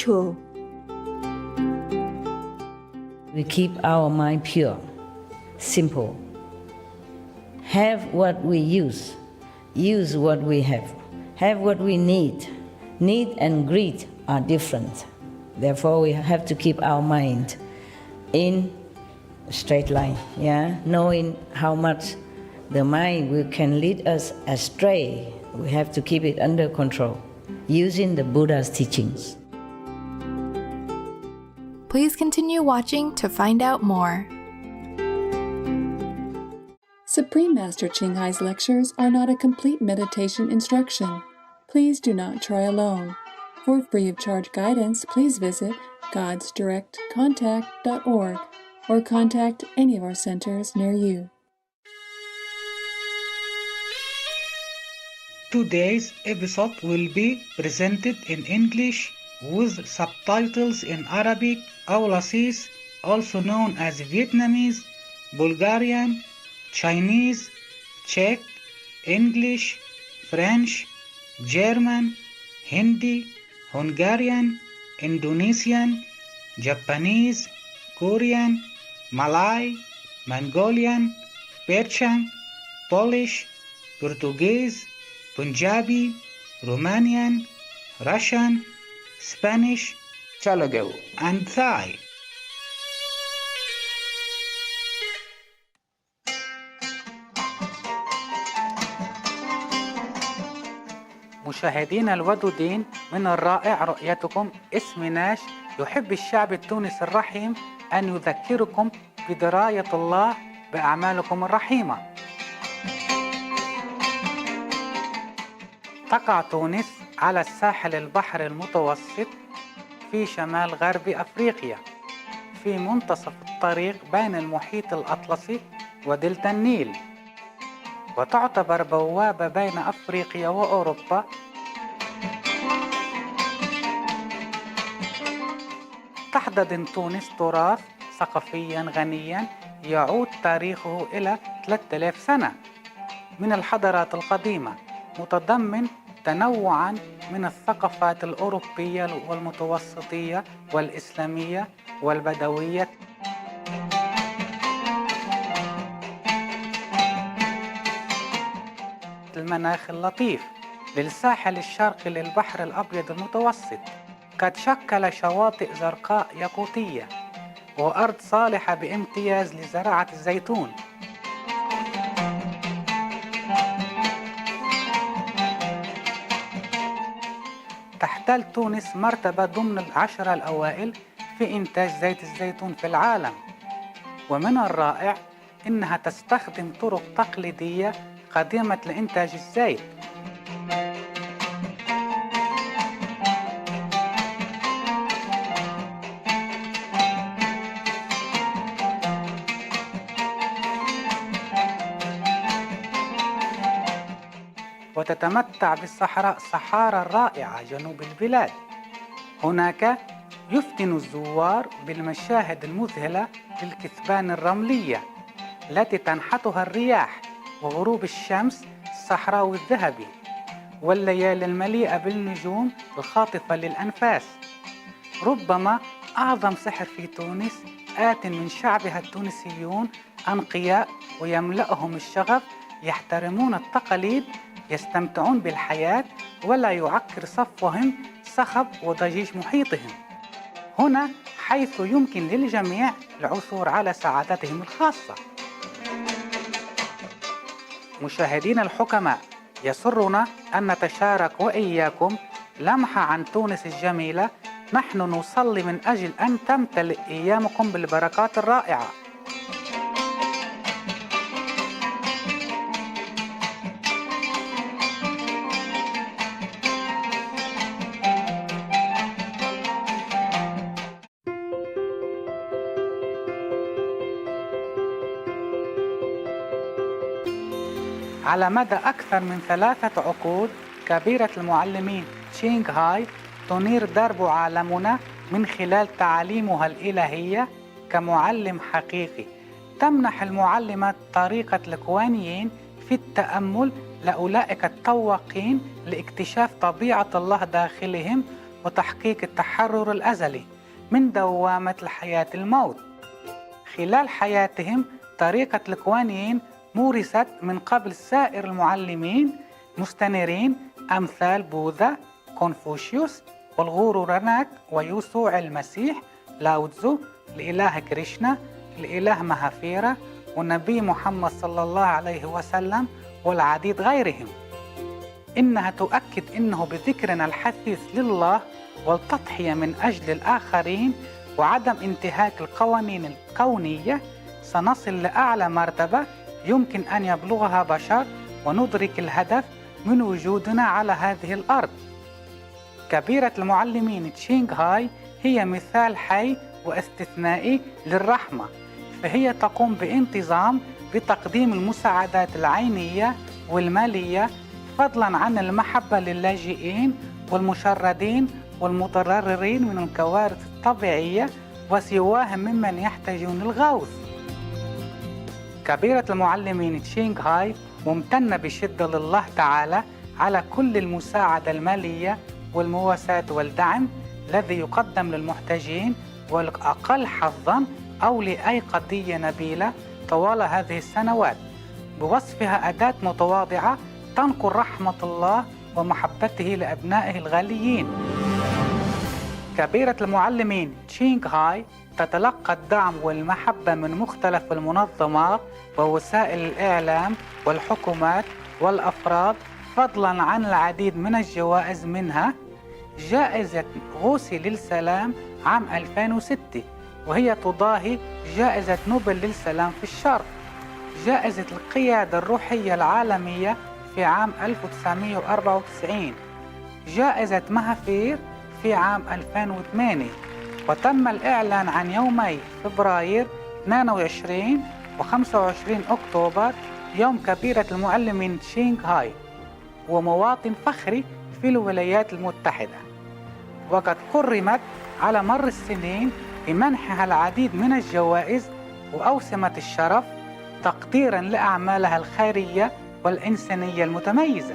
tool. We keep our mind pure, simple. Have what we use what we have what we need. Need and greed are different. Therefore, we have to keep our mind in a straight line, knowing how much the mind can lead us astray. We have to keep it under control, using the Buddha's teachings. Please continue watching to find out more. Supreme Master Ching Hai's lectures are not a complete meditation instruction. Please do not try alone. For free of charge guidance, please visit godsdirectcontact.org or contact any of our centers near you. Today's episode will be presented in English with subtitles in Arabic, Aulasis, also known as Vietnamese, Bulgarian, Chinese, Czech, English, French, German, Hindi, Hungarian, Indonesian, Japanese, Korean, Malay, Mongolian, Persian, Polish, Portuguese, Punjabi, Romanian, Russian, Spanish, Telugu, and Thai. مشاهدينا الودودين، من الرائع رؤيتكم. اسمي ناش، يحب الشعب التونسي الرحيم أن يذكركم بدراية الله بأعمالكم الرحيمة. تقع تونس على الساحل البحر المتوسط في شمال غرب أفريقيا، في منتصف الطريق بين المحيط الأطلسي ودلتا النيل، وتعتبر بوابة بين أفريقيا وأوروبا. تحتضن تونس تراث ثقافيا غنيا يعود تاريخه إلى 3000 سنة من الحضارات القديمة، متضمن تنوعا من الثقافات الأوروبية والمتوسطية والإسلامية والبدوية. المناخ اللطيف للساحل الشرقي للبحر الأبيض المتوسط، قد شكل شواطئ زرقاء ياقوتية وأرض صالحة بامتياز لزراعة الزيتون. تحتل تونس مرتبة ضمن 10 الأوائل في إنتاج زيت الزيتون في العالم، ومن الرائع إنها تستخدم طرق تقليدية قديمة لإنتاج الزيت. وتتمتع بالصحراء الصحارى الرائعة جنوب البلاد. هناك يفتن الزوار بالمشاهد المذهلة للكثبان الرملية التي تنحتها الرياح، وغروب الشمس الصحراوي الذهبي، والليالي المليئة بالنجوم الخاطفة للأنفاس. ربما أعظم سحر في تونس آت من شعبها التونسيون أنقياء ويملأهم الشغف، يحترمون التقاليد، يستمتعون بالحياة، ولا يعكر صفوهم صخب وضجيج محيطهم. هنا حيث يمكن للجميع العثور على سعادتهم الخاصة. مشاهدين الحكماء، يسرنا أن نتشارك وإياكم لمحة عن تونس الجميلة. نحن نصلي من أجل أن تمتلئ أيامكم بالبركات الرائعة. على مدى أكثر من 3 عقود كبيرة المعلمين تشينغ هاي تنير درب عالمنا من خلال تعاليمها الإلهية كمعلم حقيقي. تمنح المعلمة طريقة الكوانيين في التأمل لأولئك التواقين لاكتشاف طبيعة الله داخلهم وتحقيق التحرر الأزلي من دوامة الحياة الموت. خلال حياتهم طريقة الكوانين مورست من قبل سائر المعلمين مستنيرين أمثال بوذا، كونفوشيوس، والغورو راناك، ويسوع المسيح، لاوتزو، الإله كريشنا، الإله مهافيرا، والنبي محمد صلى الله عليه وسلم، والعديد غيرهم. إنها تؤكد إنه بذكرنا الحثيث لله والتضحية من أجل الآخرين وعدم انتهاك القوانين الكونية سنصل لأعلى مرتبة يمكن أن يبلغها بشر وندرك الهدف من وجودنا على هذه الأرض. كبيرة المعلمين تشينغهاي هي مثال حي واستثنائي للرحمة، فهي تقوم بانتظام بتقديم المساعدات العينية والمالية فضلاً عن المحبة للاجئين والمشردين والمتضررين من الكوارث الطبيعية وسواهم ممن يحتاجون الغوث. كبيرة المعلمين تشينغهاي ممتنة بشدة لله تعالى على كل المساعدة المالية والمواساة والدعم الذي يقدم للمحتاجين والأقل حظاً أو لأي قضية نبيلة طوال هذه السنوات، بوصفها أداة متواضعة تنقل رحمة الله ومحبته لأبنائه الغاليين. كبيرة المعلمين تشينغهاي تتلقى الدعم والمحبة من مختلف المنظمات ووسائل الإعلام والحكومات والأفراد فضلاً عن العديد من الجوائز، منها جائزة غوثي للسلام عام 2006 وهي تضاهي جائزة نوبل للسلام في الشرق، جائزة القيادة الروحية العالمية في عام 1994، جائزة مهافير في عام 2008، وتم الإعلان عن يومي فبراير 22 و25 أكتوبر يوم كبيرة المعلمين تشينغهاي، ومواطن فخري في الولايات المتحدة. وقد كرمت على مر السنين بمنحها العديد من الجوائز وأوسمة الشرف تقديراً لأعمالها الخيرية والإنسانية المتميزة.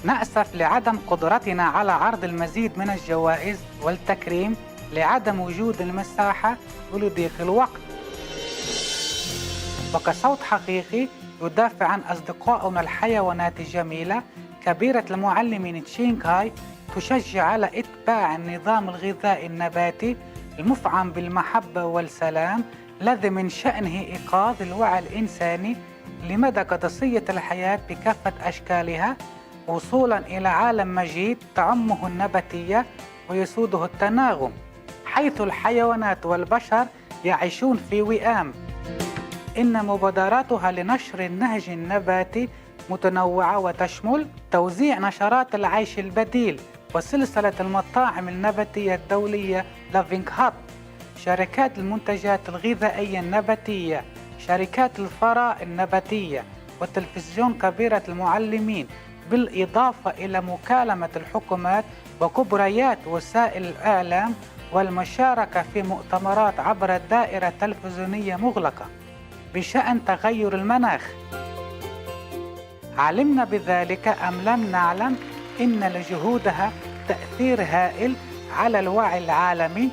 نأسف لعدم قدرتنا على عرض المزيد من الجوائز والتكريم لعدم وجود المساحة ولضيق الوقت. وكصوت حقيقي يدافع عن أصدقائنا الحيوانات الجميلة. كبيرة المعلمين تشينغ هاي تشجع على اتباع النظام الغذائي النباتي المفعم بالمحبة والسلام، الذي من شأنه إيقاظ الوعي الإنساني لمدى قدسية الحياة بكافة أشكالها، وصولا إلى عالم مجيد تعمه النباتية ويسوده التناغم، حيث الحيوانات والبشر يعيشون في وئام. إن مبادراتها لنشر النهج النباتي متنوعة وتشمل توزيع نشرات العيش البديل وسلسلة المطاعم النباتية الدولية لافينغ هات، شركات المنتجات الغذائية النباتية، شركات الفراء النباتية، وتلفزيون كبيرة المعلمين، بالإضافة إلى مكالمة الحكومات وكبريات وسائل الإعلام والمشاركة في مؤتمرات عبر دائرة تلفزيونية مغلقة بشأن تغير المناخ. علمنا بذلك أم لم نعلم إن لجهودها تأثير هائل على الوعي العالمي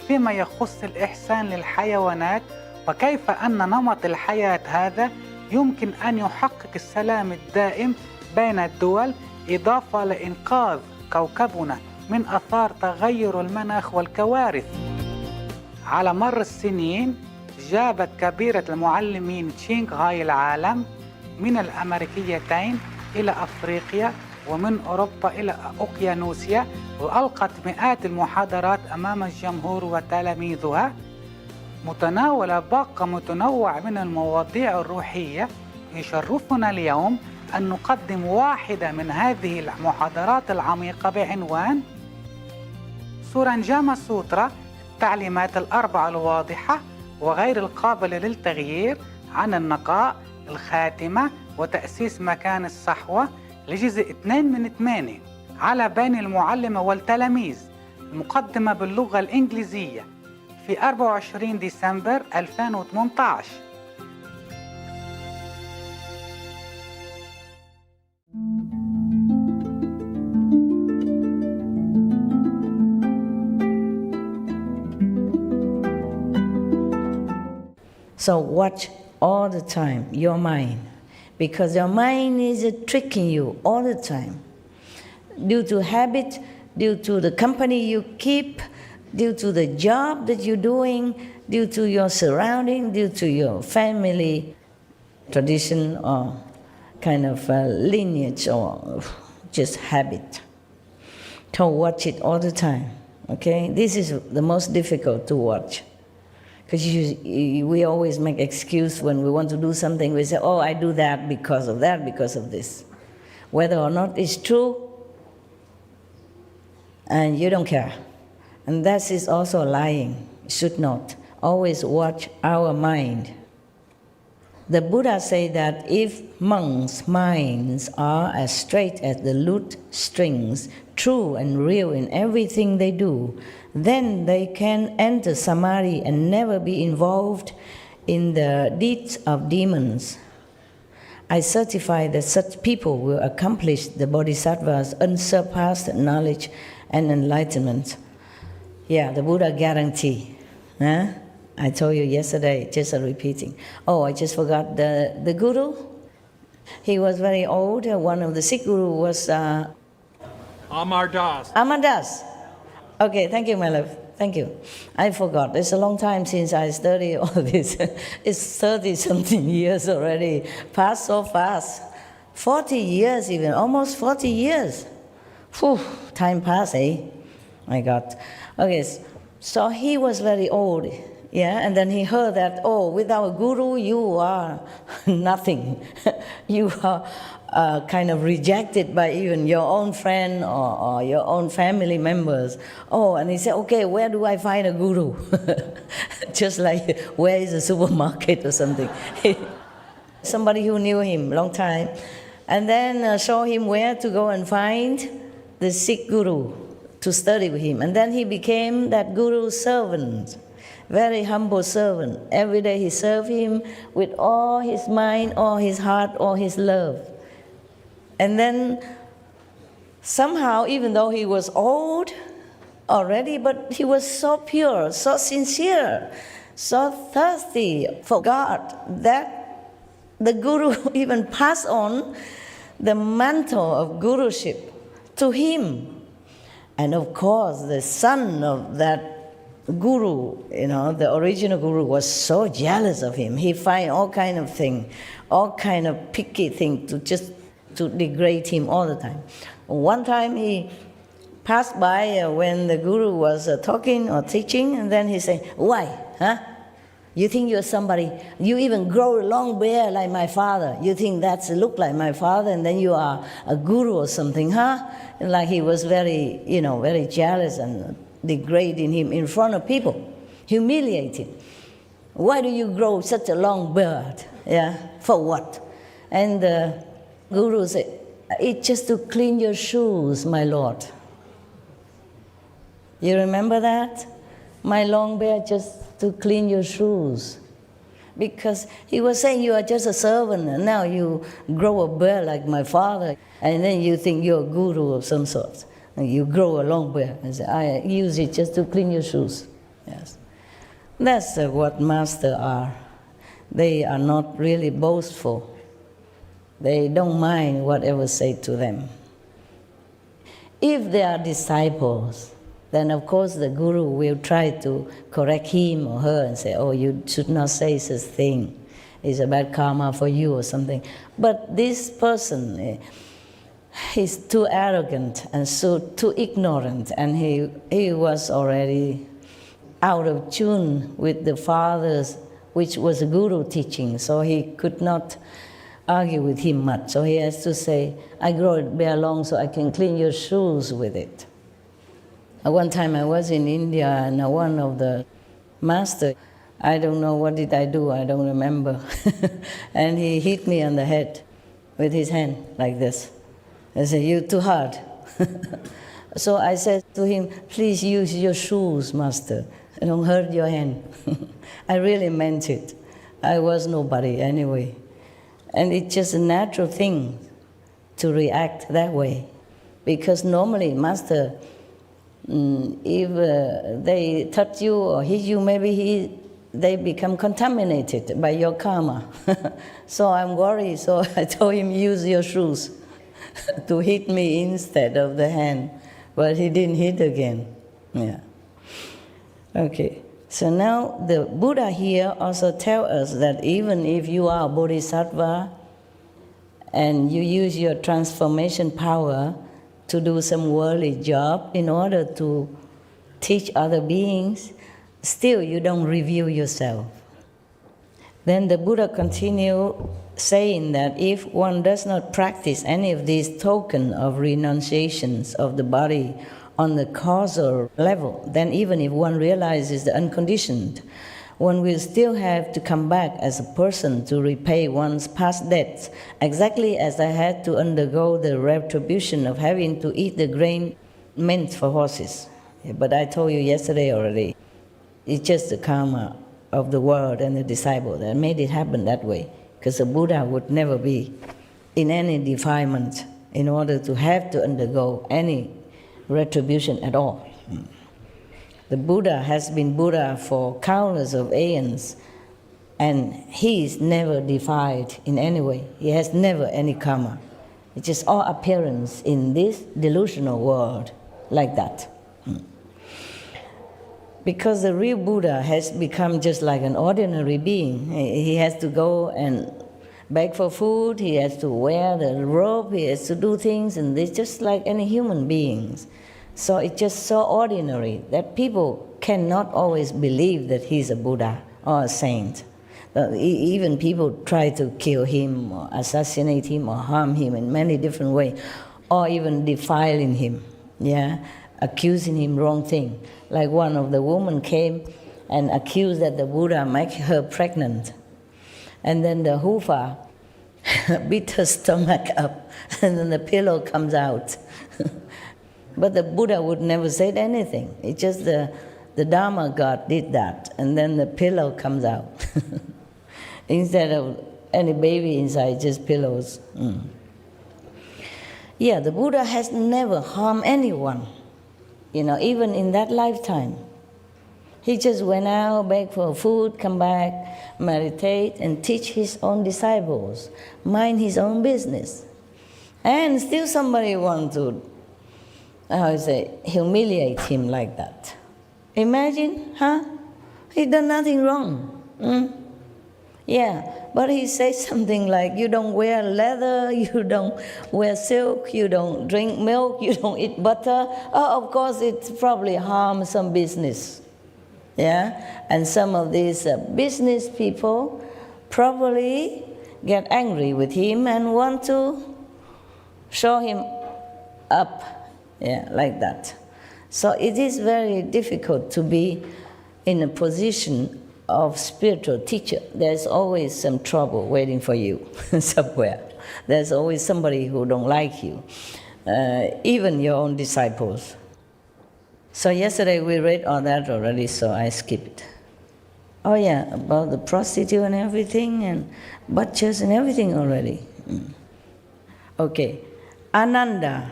فيما يخص الإحسان للحيوانات، وكيف أن نمط الحياة هذا يمكن أن يحقق السلام الدائم بين الدول، إضافة لإنقاذ كوكبنا من آثار تغير المناخ والكوارث. على مر السنين جابت كبيرة المعلمين تشينغ هاي العالم من الأمريكيتين إلى أفريقيا ومن أوروبا إلى أوقيانوسيا، وألقت مئات المحاضرات أمام الجمهور وتلاميذها، متناولة باقة متنوع من المواضيع الروحية. يشرفنا اليوم أن نقدم واحدة من هذه المحاضرات العميقة بعنوان سورانجاما سوترا، التعليمات الأربعة الواضحة وغير القابلة للتغيير عن النقاء، الخاتمة، وتأسيس مكان الصحوة، لجزء 2 من 8 على بين المعلمة والتلاميذ، المقدمة باللغة الإنجليزية في 24 ديسمبر 2018. So watch all the time your mind, because your mind is tricking you all the time. Due to habit, due to the company you keep, due to the job that you're doing, due to your surrounding, due to your family tradition or kind of lineage or just habit. So watch it all the time, okay? This is the most difficult to watch. Because we always make excuse when we want to do something. We say, oh, I do that, because of this. Whether or not it's true, and you don't care. And that is also lying. Should not. Always watch our mind. The Buddha said that if monks' minds are as straight as the lute strings, true and real in everything they do, then they can enter samadhi and never be involved in the deeds of demons. I certify that such people will accomplish the Bodhisattva's unsurpassed knowledge and enlightenment. Yeah, the Buddha guarantee. Huh? I told you yesterday, just repeating. Oh, I just forgot the guru. He was very old. One of the Sikh guru was Amar Das. Amar Das. Okay, thank you, my love. Thank you. I forgot. It's a long time since I studied all this. It's 30-something years already. Passed so fast. 40 years even, almost 40 years. Whew, time passed, eh? My God. Okay, so he was very old. Yeah, and then he heard that, oh, without a guru, you are nothing. You are kind of rejected by even your own friend or your own family members. Oh, and he said, okay, where do I find a guru? Just like, where is a supermarket or something? Somebody who knew him long time. And then show him where to go and find the Sikh guru to study with him. And then he became that guru's servant. Very humble servant. Every day he served him with all his mind, all his heart, all his love. And then somehow, even though he was old already, but he was so pure, so sincere, so thirsty for God, that the Guru even passed on the mantle of Guruship to him. And of course, the son of that Guru, the original Guru, was so jealous of him. He find all kind of thing, all kind of picky thing to degrade him all the time. One time he passed by when the Guru was talking or teaching, and then he said, "Why, huh? You think you're somebody? You even grow a long beard like my father. You think that's look like my father, and then you are a guru or something, huh?" And like he was very, very jealous and degrading him in front of people, humiliating. "Why do you grow such a long beard? Yeah, for what?" And the Guru said, "It's just to clean your shoes, my lord." You remember that? "My long beard just to clean your shoes." Because he was saying, you are just a servant, and now you grow a beard like my father, and then you think you're a guru of some sort. And you grow a long beard and say, "I use it just to clean your shoes." Yes. That's what masters are. They are not really boastful. They don't mind whatever said to them. If they are disciples, then of course the Guru will try to correct him or her and say, "Oh, you should not say such thing. It's a bad karma for you," or something. But this person, he's too arrogant and so too ignorant, and he was already out of tune with the father's, which was a Guru teaching, so he could not argue with him much. So he has to say, "I grow it bare long so I can clean your shoes with it." One time I was in India, and one of the master, I don't know what did I do, I don't remember, and he hit me on the head with his hand like this. I said, "You're too hard." So I said to him, "Please use your shoes, master. Don't hurt your hand." I really meant it. I was nobody anyway. And it's just a natural thing to react that way. Because normally, master, if they touch you or hit you, maybe they become contaminated by your karma. So I'm worried, so I told him, "Use your shoes to hit me instead of the hand." But he didn't hit again. Yeah. Okay. So now the Buddha here also tells us that even if you are a bodhisattva and you use your transformation power to do some worldly job in order to teach other beings, still you don't review yourself. Then the Buddha continued saying that if one does not practice any of these tokens of renunciations of the body on the causal level, then even if one realizes the unconditioned, one will still have to come back as a person to repay one's past debts, exactly as I had to undergo the retribution of having to eat the grain meant for horses. But I told you yesterday already, it's just the karma of the world and the disciple that made it happen that way, because the Buddha would never be in any defilement in order to have to undergo any retribution at all. The Buddha has been Buddha for countless of aeons, and he is never defied in any way. He has never any karma. It's just all appearance in this delusional world like that. Because the real Buddha has become just like an ordinary being. He has to go and beg for food, he has to wear the robe, he has to do things, and it's just like any human beings. So it's just so ordinary that people cannot always believe that he's a Buddha or a saint. Even people try to kill him or assassinate him or harm him in many different ways, or even defiling him, accusing him wrong thing. Like one of the women came and accused that the Buddha make her pregnant. And then the Hufa beat her stomach up, and then the pillow comes out. But the Buddha would never say anything. It's just the Dharma God did that, and then the pillow comes out. Instead of any baby inside, just pillows. Yeah, the Buddha has never harmed anyone, even in that lifetime. He just went out, beg for food, come back, meditate, and teach his own disciples, mind his own business. And still somebody wants to, humiliate him like that. Imagine, huh? He done nothing wrong. Yeah, but he says something like, you don't wear leather, you don't wear silk, you don't drink milk, you don't eat butter. Oh, of course, it probably harms some business. Yeah, and some of these business people probably get angry with him and want to show him up, yeah, like that. So it is very difficult to be in a position of spiritual teacher. There's always some trouble waiting for you somewhere. There's always somebody who don't like you, even your own disciples. So yesterday we read all that already, so I skipped. Oh yeah, about the prostitute and everything, and butchers and everything already. Okay, Ananda,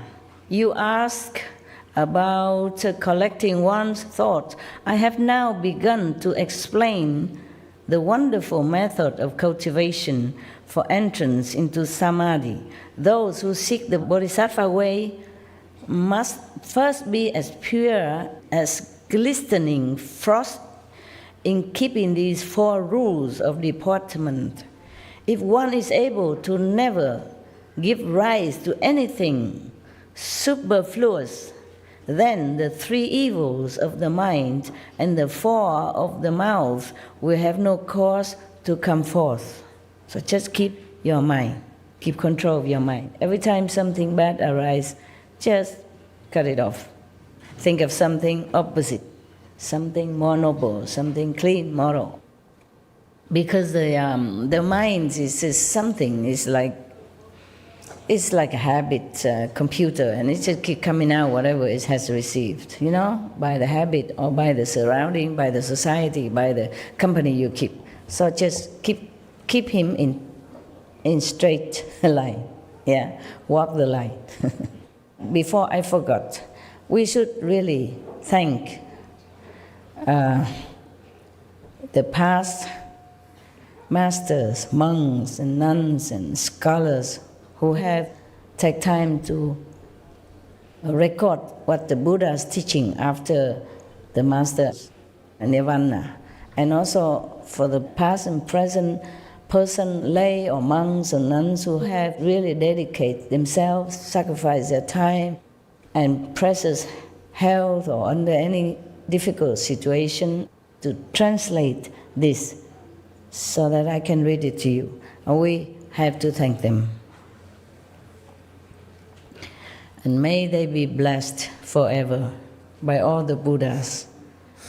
you ask about collecting one's thoughts. I have now begun to explain the wonderful method of cultivation for entrance into samadhi. Those who seek the bodhisattva way must first be as pure as glistening frost in keeping these 4 rules of deportment. If one is able to never give rise to anything superfluous, then the 3 evils of the mind and the 4 of the mouth will have no cause to come forth. So just keep your mind, keep control of your mind. Every time something bad arises, just cut it off. Think of something opposite, something more noble, something clean, moral. Because the mind is just something, it's like a habit computer, and it just keep coming out whatever it has received, by the habit or by the surrounding, by the society, by the company you keep. So just keep him in straight line, yeah, walk the line. Before I forgot, we should really thank the past masters, monks and nuns and scholars who have taken time to record what the Buddha is teaching after the master's nirvana. And also for the past and present person, lay or monks or nuns who have really dedicated themselves, sacrificed their time and precious health or under any difficult situation to translate this so that I can read it to you. And we have to thank them. And may they be blessed forever by all the Buddhas,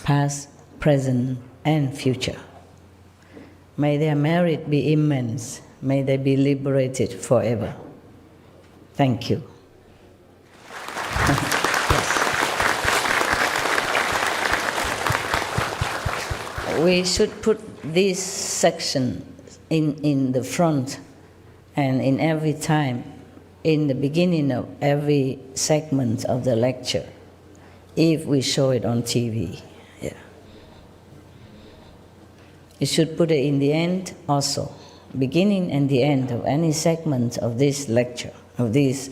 past, present, and future. May their merit be immense. May they be liberated forever. Thank you. We should put this section in the front and in every time, in the beginning of every segment of the lecture, if we show it on TV. Yeah. You should put it in the end also, beginning and the end of any segment of this lecture, of this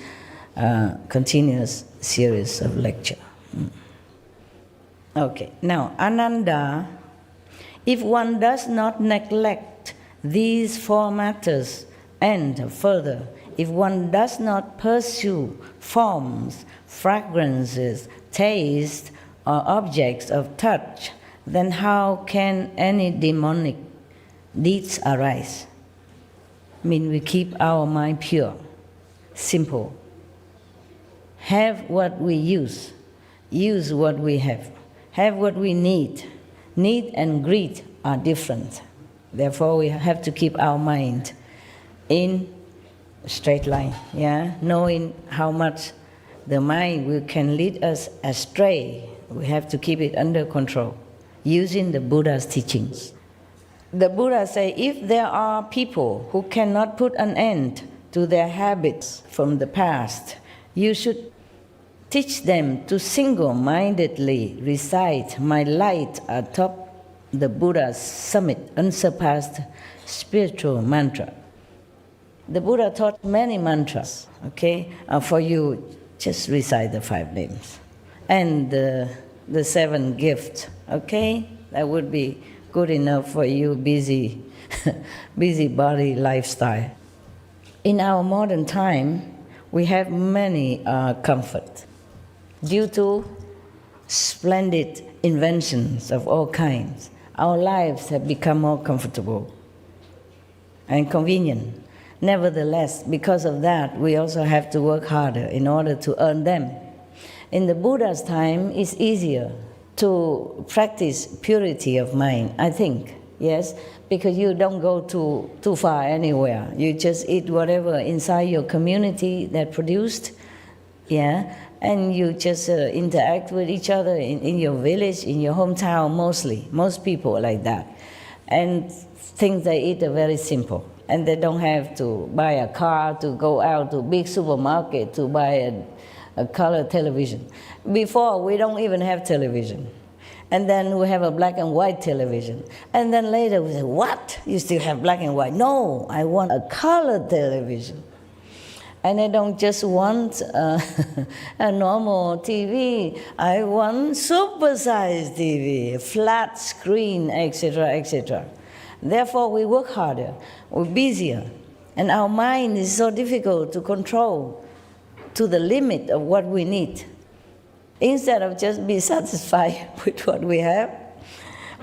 continuous series of lecture. Okay, now Ananda, if one does not neglect these 4 matters, and further, if one does not pursue forms, fragrances, taste, or objects of touch, then how can any demonic deeds arise? I mean, we keep our mind pure, simple. Have what we use what we have what we need. Need and greed are different. Therefore, we have to keep our mind in straight line, yeah? Knowing how much the mind can lead us astray, we have to keep it under control, using the Buddha's teachings. The Buddha say, if there are people who cannot put an end to their habits from the past, you should teach them to single-mindedly recite my light atop the Buddha's summit, unsurpassed spiritual mantra. The Buddha taught many mantras, okay? For you, just recite the 5 names. And the 7 gifts, okay? That would be good enough for you, busybody lifestyle. In our modern time, we have many comforts due to splendid inventions of all kinds. Our lives have become more comfortable and convenient. Nevertheless, because of that, we also have to work harder in order to earn them. In the Buddha's time, it's easier to practice purity of mind, I think, yes, because you don't go too far anywhere. You just eat whatever inside your community that produced, yeah, and you just interact with each other in your village, in your hometown mostly. Most people are like that. And things they eat are very simple. And they don't have to buy a car to go out to a big supermarket to buy a color television. Before, we don't even have television. And then we have a black and white television. And then later we say, what? You still have black and white? No, I want a color television. And I don't just want a normal TV. I want supersized TV, flat screen, etc., etc. Therefore, we work harder, we're busier, and our mind is so difficult to control to the limit of what we need. Instead of just be satisfied with what we have,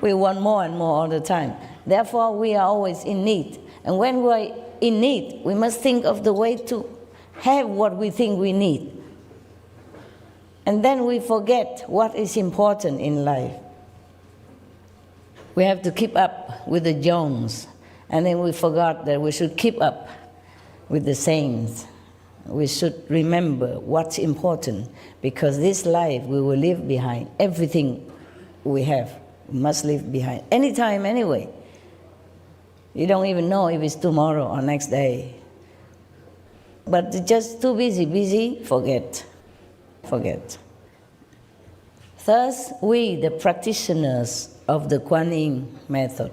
we want more and more all the time. Therefore, we are always in need. And when we're in need, we must think of the way to have what we think we need. And then we forget what is important in life. We have to keep up with the Jones, and then we forgot that we should keep up with the saints. We should remember what's important, because this life we will leave behind. Everything we have, we must leave behind. Anytime, anyway. You don't even know if it's tomorrow or next day. But just too busy, forget. Thus, we, the practitioners of the Kuan Yin method,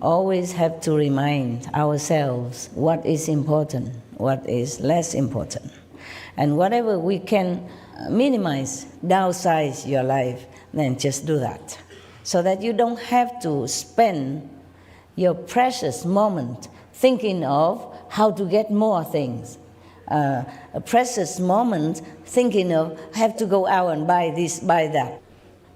always have to remind ourselves what is important, what is less important. And whatever we can minimize, downsize your life, then just do that. So that you don't have to spend your precious moment thinking of how to get more things. A precious moment thinking of have to go out and buy this, buy that.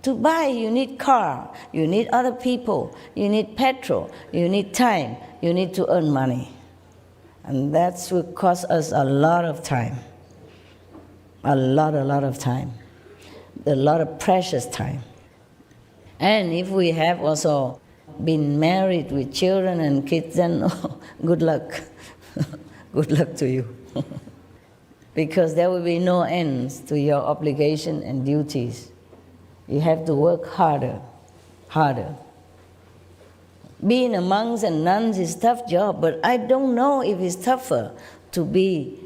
To buy, you need car, you need other people, you need petrol, you need time, you need to earn money. And that will cost us a lot of time. A lot of time. A lot of precious time. And if we have also been married with children and kids, then good luck. Good luck to you. Because there will be no ends to your obligation and duties. You have to work harder. Being a monks and nuns is a tough job, but I don't know if it's tougher to be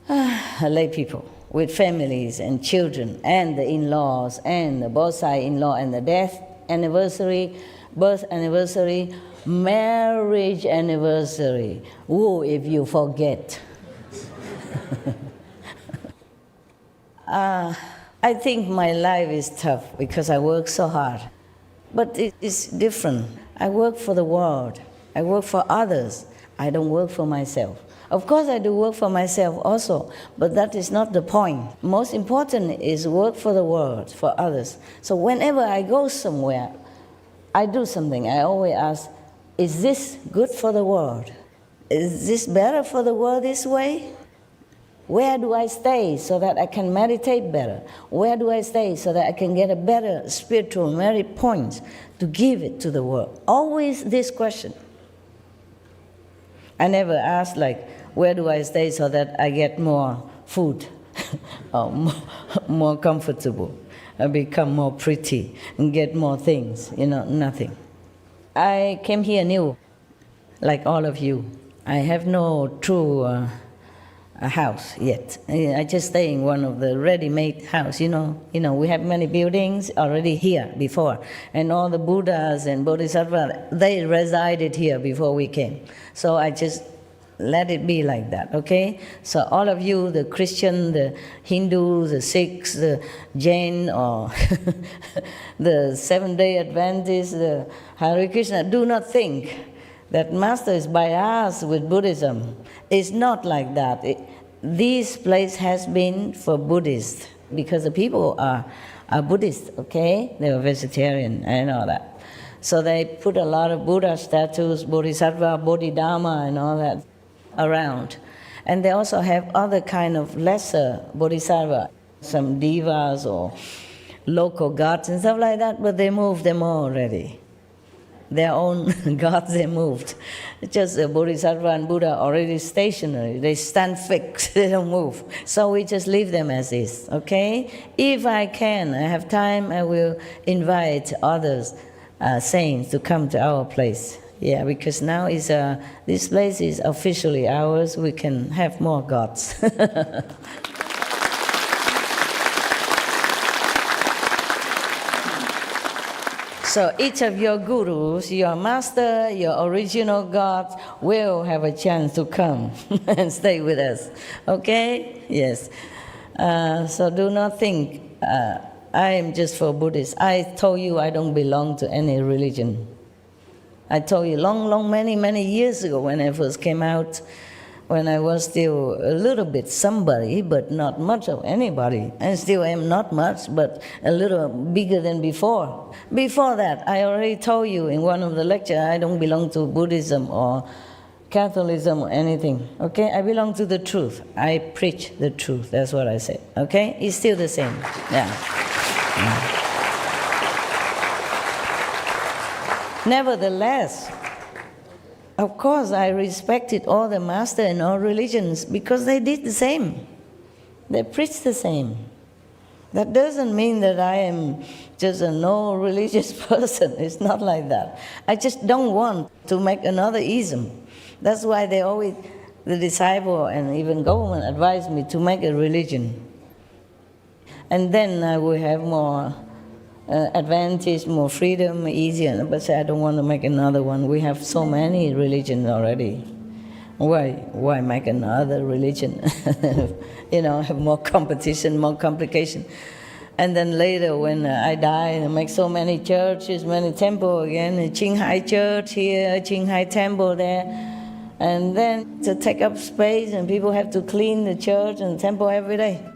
lay people with families and children and the in-laws and the bosai in-law and the death anniversary, birth anniversary, marriage anniversary. Whoa, if you forget. I think my life is tough because I work so hard. But it is different. I work for the world. I work for others. I don't work for myself. Of course, I do work for myself also, but that is not the point. Most important is work for the world, for others. So whenever I go somewhere, I do something. I always ask, is this good for the world? Is this better for the world this way? Where do I stay so that I can meditate better? Where do I stay so that I can get a better spiritual merit points to give it to the world? Always this question. I never ask like, where do I stay so that I get more food or more comfortable, I become more pretty and get more things, nothing. I came here new, like all of you. I have no true a house yet. I just stay in one of the ready-made house. You know, we have many buildings already here before, and all the Buddhas and Bodhisattvas, they resided here before we came. So I just let it be like that, okay? So all of you, the Christian, the Hindu, the Sikhs, the Jain, or the Seventh-day Adventists, the Hare Krishna, do not think that Master is biased with Buddhism. It's not like that. This place has been for Buddhists because the people are Buddhist, okay? They are vegetarian and all that. So they put a lot of Buddha statues, Bodhisattva, Bodhidharma, and all that around. And they also have other kind of lesser Bodhisattva, some divas or local gods and stuff like that, but they moved them all already. Their own gods they moved. Just the Bodhisattva and Buddha already stationary. They stand fixed, they don't move. So we just leave them as is, okay? If I can, I have time, I will invite others, saints, to come to our place. Yeah, because now this place is officially ours. We can have more gods. So each of your gurus, your master, your original gods, will have a chance to come and stay with us. Okay? Yes. So do not think I am just for Buddhists. I told you I don't belong to any religion. I told you many years ago when I first came out, when I was still a little bit somebody, but not much of anybody. I still am not much, but a little bigger than before. Before that, I already told you in one of the lectures, I don't belong to Buddhism or Catholicism or anything. Okay? I belong to the truth. I preach the truth. That's what I said. Okay? It's still the same. Yeah. Nevertheless, of course, I respected all the masters and all religions because they did the same. They preached the same. That doesn't mean that I am just a no-religious person. It's not like that. I just don't want to make another ism. That's why the disciple and even government advised me to make a religion. And then I will have more advantage, more freedom, easier. But I don't want to make another one. We have so many religions already. Why make another religion? Have more competition, more complication. And then later when I die, I make so many churches, many temples again, Qinghai Church here, Qinghai Temple there. And then to take up space and people have to clean the church and temple every day.